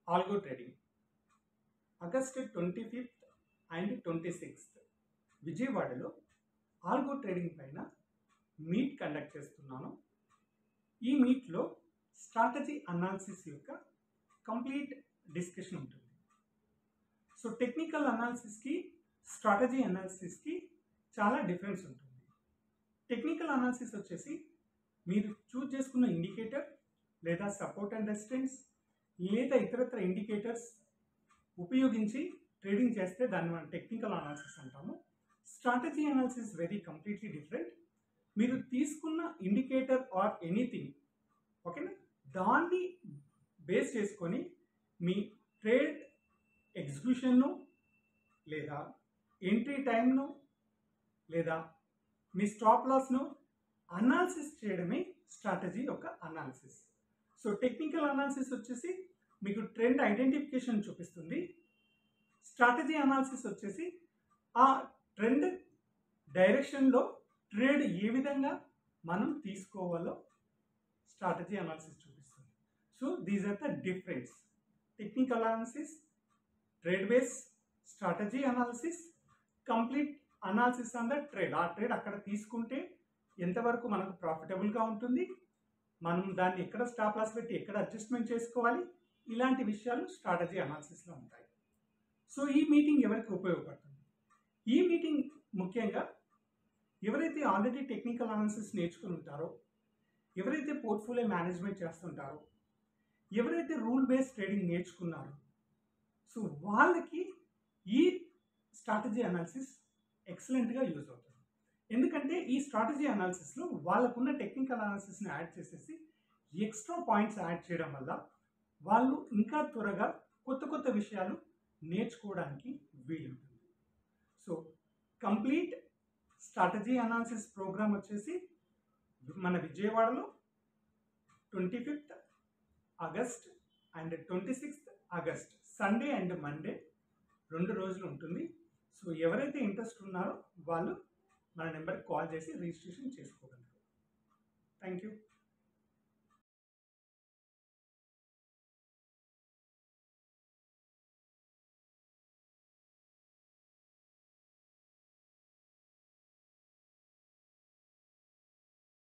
Algo trading August 25th and 26th విజయవాడలో algo trading పైన meet conduct చేస్తున్నాను. ఈ మీట్లో స్ట్రాటజీ అనాలిసిస్ యొక్క కంప్లీట్ డిస్కషన్ ఉంటుంది. సో టెక్నికల్ అనాలిసిస్కి స్ట్రాటజీ అనాలిసిస్కి చాలా డిఫరెన్స్ ఉంటుంది. టెక్నికల్ అనాలిసిస్ వచ్చేసి మీరు చూజ్ చేసుకున్న ఇండికేటర్ లేదా సపోర్ట్ అండ్ రెసిస్టెన్స్ లేదా ఇతరత్ర ఇండికేటర్స్ ఉపయోగించి ట్రేడింగ్ చేస్తే దాన్ని మనం టెక్నికల్ అనాలిసిస్ అంటాము. Strategy analysis very completely different. మీరు తీసుకున్న ఇండికేటర్ ఆర్ ఎనీథింగ్ ఓకేనా, దాన్ని బేస్ చేసుకొని మీ ట్రేడ్ ఎగ్జిక్యూషన్ను లేదా ఎంట్రీ టైంను లేదా మీ స్టాప్ లాస్ను అనాలిసిస్ చేయడమే స్ట్రాటజీ యొక్క అనాలిసిస్. సో టెక్నికల్ అనాలిసిస్ వచ్చేసి మీకు ట్రెండ్ ఐడెంటిఫికేషన్ చూపిస్తుంది. స్ట్రాటజీ అనాలిసిస్ వచ్చేసి ఆ ట్రెండ్ డైరెక్షన్లో ట్రేడ్ ఏ విధంగా మనం తీసుకోవాలో స్ట్రాటజీ అనాలిసిస్ చూపిస్తుంది. So these are the difference. Technical analysis, trade base, strategy analysis, complete analysis on the trade. ఆ ట్రేడ్ అక్కడ తీసుకుంటే ఎంతవరకు మనకు ప్రాఫిటబుల్గా ఉంటుంది, మనం దాన్ని ఎక్కడ స్టాప్ లాస్ పెట్టి ఎక్కడ అడ్జస్ట్మెంట్ చేసుకోవాలి, ఇలాంటి విషయాలు స్ట్రాటజీ అనాలిసిస్లో ఉంటాయి. సో ఈ మీటింగ్ ఎవరికి ఉపయోగపడుతుంది? ఈ మీటింగ్ ముఖ్యంగా ఎవరైతే ఆల్రెడీ టెక్నికల్ అనాలిసిస్ నేర్చుకుని ఉంటారో, ఎవరైతే పోర్ట్ఫోలియో మేనేజ్మెంట్ చేస్తుంటారో, ఎవరైతే రూల్ బేస్డ్ ట్రేడింగ్ నేర్చుకున్నారో, సో వాళ్ళకి ఈ స్ట్రాటజీ అనాలిసిస్ ఎక్సలెంట్గా యూజ్ అవుతుంది. ఎందుకంటే ఈ స్ట్రాటజీ అనాలిసిస్లో వాళ్ళకున్న టెక్నికల్ అనాలిసిస్ని యాడ్ చేసేసి ఎక్స్ట్రా పాయింట్స్ యాడ్ చేయడం వల్ల వాళ్ళు ఇంకా త్వరగా కొత్త కొత్త విషయాలు నేర్చుకోవడానికి వీలుంటుంది. So complete strategy analysis program వచ్చేసి మన విజయవాడలో 25th August and 26th August Sunday and Monday 2 రోజులు ఉంటుంది. సో ఎవరైతే ఇంట్రెస్ట్ ఉన్నారో వాళ్ళు మన నెంబర్కి కాల్ చేసి రిజిస్ట్రేషన్ చేసుకోగలరు. Thank you.